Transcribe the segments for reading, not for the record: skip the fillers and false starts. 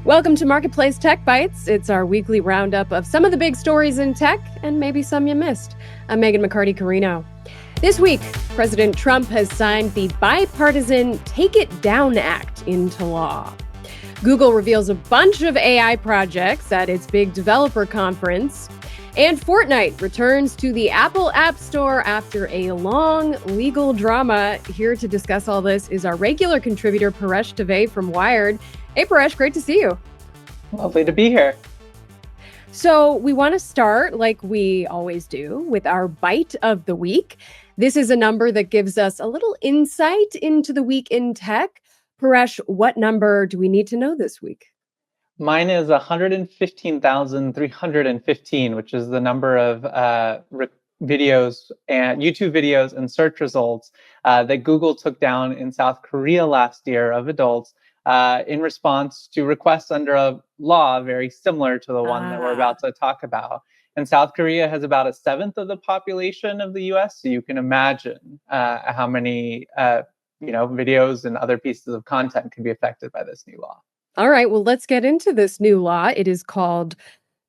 Welcome to Marketplace Tech Bytes. It's our weekly roundup of some of the big stories in tech and maybe some you missed. I'm Meghan, McCarty, Carino. This week, President Trump has signed the bipartisan Take It Down Act into law. Google reveals a bunch of AI projects at its big developer conference. And Fortnite returns to the Apple App Store after a long legal drama. Here to discuss all this is our regular contributor, Paresh from Wired. Hey, Paresh, great to see you. Lovely to be here. So we want to start, like we always do, with our bite of the week. This is a number that gives us a little insight into the week in tech. Paresh, what number do we need to know this week? Mine is 115,315, which is the number of videos and YouTube videos and search results that Google took down in South Korea last year of adults in response to requests under a law very similar to the one that we're about to talk about. And South Korea has about 1/7 of the population of the US, so you can imagine how many videos and other pieces of content can be affected by this new law. All right, well, let's get into this new law. It is called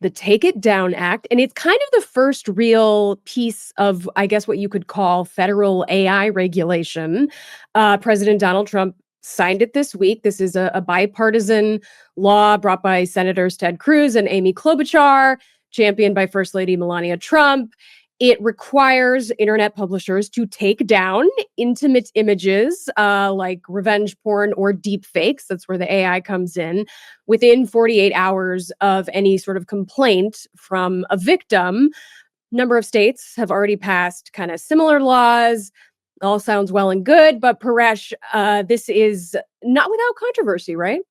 the Take It Down Act, and it's kind of the first real piece of, I guess, what you could call federal AI regulation. President Donald Trump signed it this week. This is a bipartisan law brought by Senators Ted Cruz and Amy Klobuchar, championed by First Lady Melania Trump. It requires internet publishers to take down intimate images like revenge porn or deepfakes. That's where the AI comes in within 48 hours of any sort of complaint from a victim. Number of states have already passed kind of similar laws. All sounds well and good, but Paresh, this is not without controversy, right?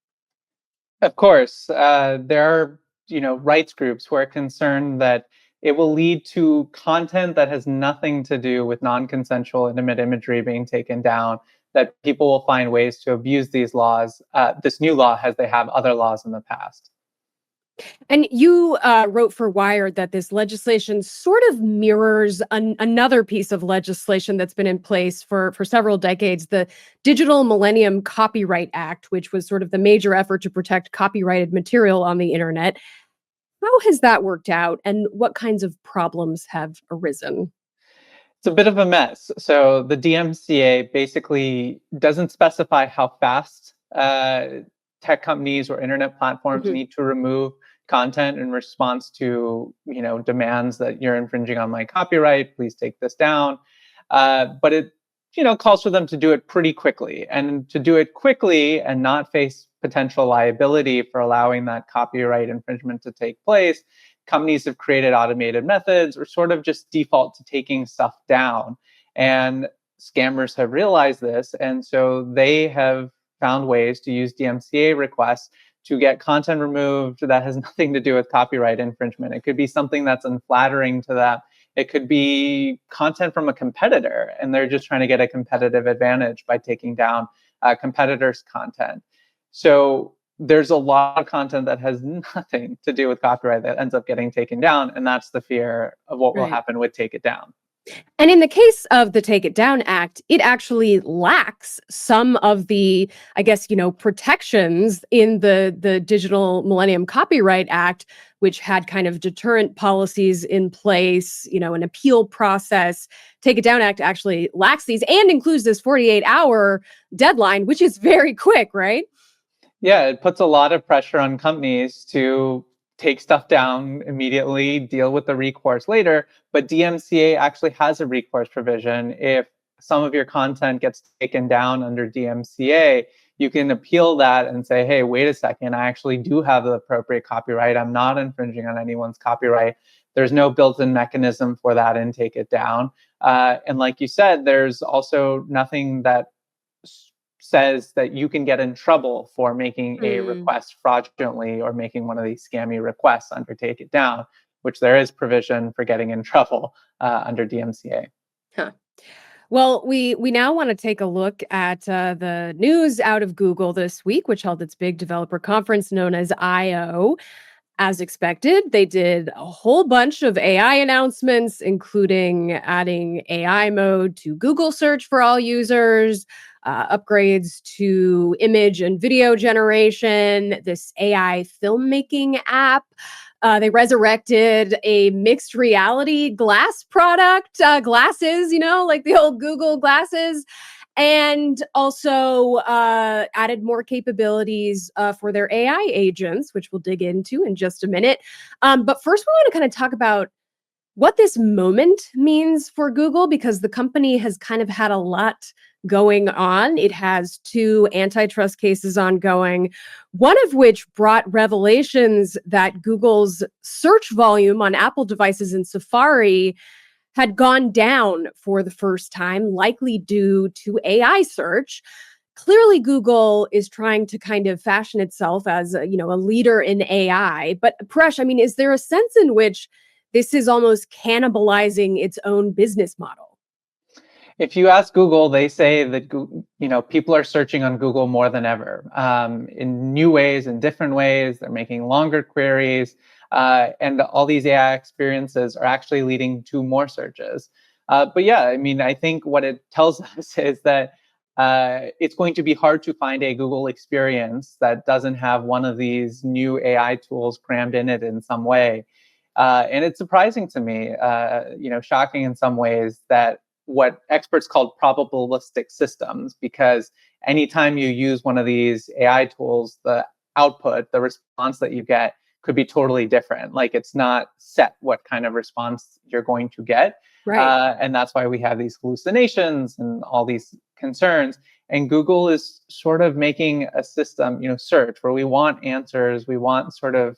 Of course, there are rights groups who are concerned that it will lead to content that has nothing to do with non-consensual intimate imagery being taken down, that people will find ways to abuse these laws, this new law, as they have other laws in the past. And you wrote for Wired that this legislation sort of mirrors another piece of legislation that's been in place for several decades, the Digital Millennium Copyright Act, which was sort of the major effort to protect copyrighted material on the internet. How has that worked out, and what kinds of problems have arisen? It's a bit of a mess. So the DMCA basically doesn't specify how fast tech companies or internet platforms need to remove content in response to demands that you're infringing on my copyright. Please take this down. But it calls for them to do it pretty quickly, and to do it quickly and not face potential liability for allowing that copyright infringement to take place. Companies have created automated methods or sort of just default to taking stuff down. And scammers have realized this. And so they have found ways to use DMCA requests to get content removed that has nothing to do with copyright infringement. It could be something that's unflattering to them. It could be content from a competitor, and they're just trying to get a competitive advantage by taking down competitors' content. So there's a lot of content that has nothing to do with copyright that ends up getting taken down, and that's the fear of what will happen with Take It Down. And in the case of the Take It Down Act, it actually lacks some of the, I guess, protections in the Digital Millennium Copyright Act, which had kind of deterrent policies in place, an appeal process. Take It Down Act actually lacks these and includes this 48-hour deadline, which is very quick, right? Yeah, it puts a lot of pressure on companies to take stuff down immediately, deal with the recourse later. But DMCA actually has a recourse provision. If some of your content gets taken down under DMCA, you can appeal that and say, hey, wait a second, I actually do have the appropriate copyright. I'm not infringing on anyone's copyright. There's no built-in mechanism for that and Take It Down. And like you said, there's also nothing that says that you can get in trouble for making a request fraudulently or making one of these scammy requests under Take It Down, which there is provision for getting in trouble under DMCA. Huh. Well, we now want to take a look at the news out of Google this week, which held its big developer conference known as I/O. As expected, they did a whole bunch of AI announcements, including adding AI mode to Google search for all users, upgrades to image and video generation, this AI filmmaking app. They resurrected a mixed reality glass product, glasses, like the old Google glasses, and also added more capabilities for their AI agents, which we'll dig into in just a minute. But first, we want to kind of talk about what this moment means for Google, because the company has kind of had a lot going on. It has two antitrust cases ongoing, one of which brought revelations that Google's search volume on Apple devices in Safari had gone down for the first time, likely due to AI search. Clearly, Google is trying to kind of fashion itself as a leader in AI. But Paresh, I mean, is there a sense in which this is almost cannibalizing its own business model? If you ask Google, they say that people are searching on Google more than ever, in new ways, in different ways. They're making longer queries, and all these AI experiences are actually leading to more searches. But yeah, I mean, I think what it tells us is that it's going to be hard to find a Google experience that doesn't have one of these new AI tools crammed in it in some way. And it's surprising to me, shocking in some ways, that what experts call probabilistic systems, because anytime you use one of these AI tools, the output, the response that you get could be totally different. Like, it's not set what kind of response you're going to get. Right. And that's why we have these hallucinations and all these concerns. And Google is sort of making a system, search, where we want answers, we want sort of,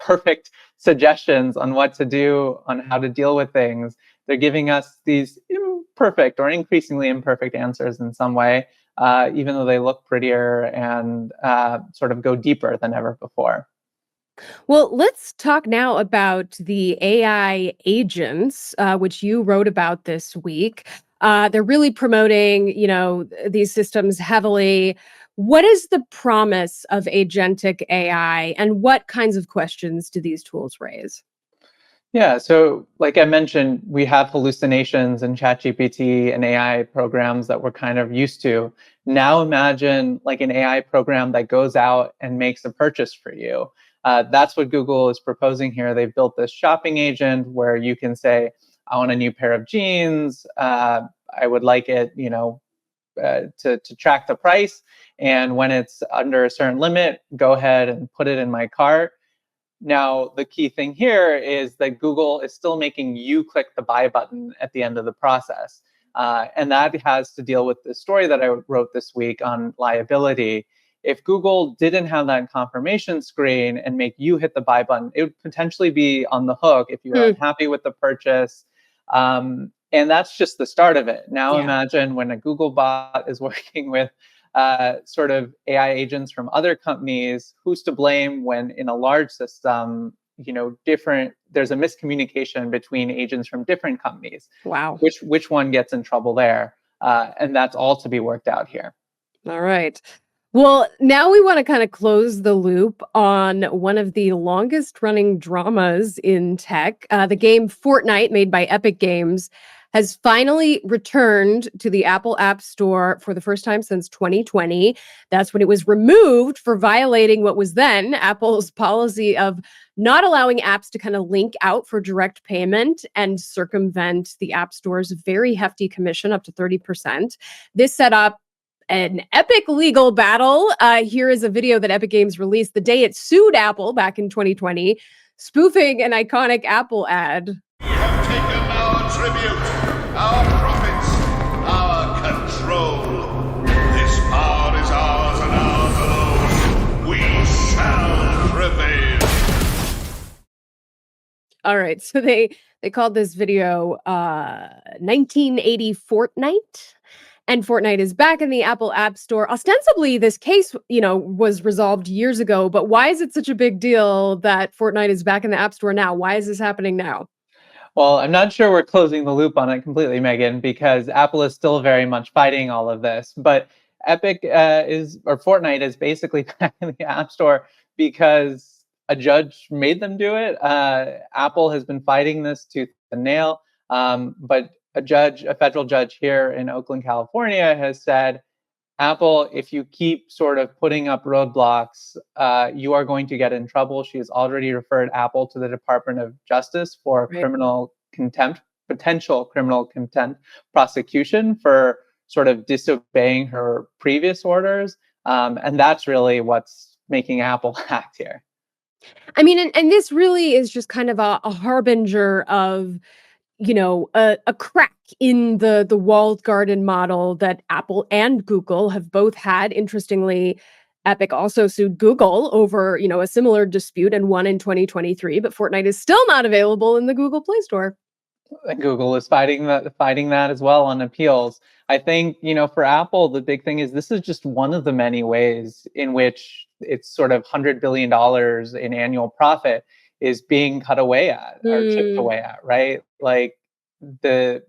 perfect suggestions on what to do, on how to deal with things. They're giving us these imperfect or increasingly imperfect answers in some way, even though they look prettier and sort of go deeper than ever before. Well, let's talk now about the AI agents, which you wrote about this week. They're really promoting, these systems heavily. What is the promise of agentic AI, and what kinds of questions do these tools raise? Yeah, so like I mentioned, we have hallucinations and ChatGPT and AI programs that we're kind of used to. Now imagine like an AI program that goes out and makes a purchase for you. That's what Google is proposing here. They've built this shopping agent where you can say, I want a new pair of jeans. I would like it, to track the price. And when it's under a certain limit, go ahead and put it in my cart. Now, the key thing here is that Google is still making you click the buy button at the end of the process. And that has to deal with the story that I wrote this week on liability. If Google didn't have that confirmation screen and make you hit the buy button, it would potentially be on the hook if you were Hmm. unhappy with the purchase. And that's just the start of it. Now Yeah. imagine when a Google bot is working with sort of AI agents from other companies. Who's to blame when in a large system, there's a miscommunication between agents from different companies? Wow. Which one gets in trouble there? And that's all to be worked out here. All right. Well, now we want to kind of close the loop on one of the longest running dramas in tech. The game Fortnite, made by Epic Games, has finally returned to the Apple App Store for the first time since 2020. That's when it was removed for violating what was then Apple's policy of not allowing apps to kind of link out for direct payment and circumvent the App Store's very hefty commission up to 30%. This set up an epic legal battle. Here is a video that Epic Games released the day it sued Apple back in 2020, spoofing an iconic Apple ad. We have taken our tribute, our profits, our control. This power is ours and ours alone. We shall prevail. All right, so they called this video 1980 Fortnite. And Fortnite is back in the Apple App Store. Ostensibly, this case, was resolved years ago, but why is it such a big deal that Fortnite is back in the App Store now? Why is this happening now? Well, I'm not sure we're closing the loop on it completely, Meghan, because Apple is still very much fighting all of this. But Fortnite is basically back in the App Store because a judge made them do it. Apple has been fighting this tooth and nail, but a federal judge here in Oakland, California, has said, Apple, if you keep sort of putting up roadblocks, you are going to get in trouble. She has already referred Apple to the Department of Justice for Right. criminal contempt, potential criminal contempt prosecution for sort of disobeying her previous orders. And that's really what's making Apple act here. I mean, and this really is just kind of a harbinger of, a crack in the walled garden model that Apple and Google have both had. Interestingly, Epic also sued Google over, a similar dispute and won in 2023, but Fortnite is still not available in the Google Play Store. And Google is fighting that as well on appeals. I think, for Apple, the big thing is this is just one of the many ways in which it's sort of $100 billion in annual profit is being cut away at or chipped away at, right? Like the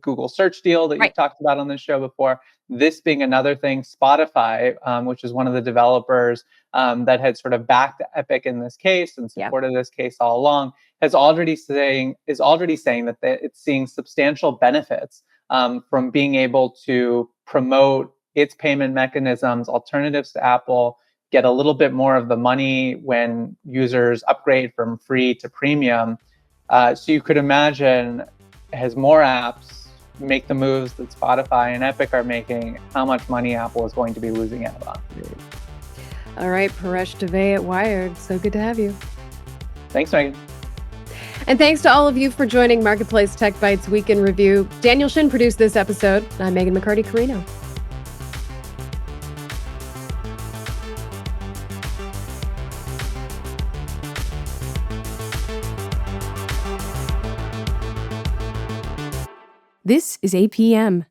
Google search deal that you've talked about on this show before, this being another thing. Spotify, which is one of the developers that had sort of backed Epic in this case and supported this case all along, is already saying that it's seeing substantial benefits from being able to promote its payment mechanisms, alternatives to Apple, get a little bit more of the money when users upgrade from free to premium. So you could imagine, as more apps make the moves that Spotify and Epic are making, how much money Apple is going to be losing out on. All right, Paresh Dave at Wired. So good to have you. Thanks, Meghan. And thanks to all of you for joining Marketplace Tech Bytes Week in Review. Daniel Shin produced this episode. I'm Meghan McCarty Carino. This is APM.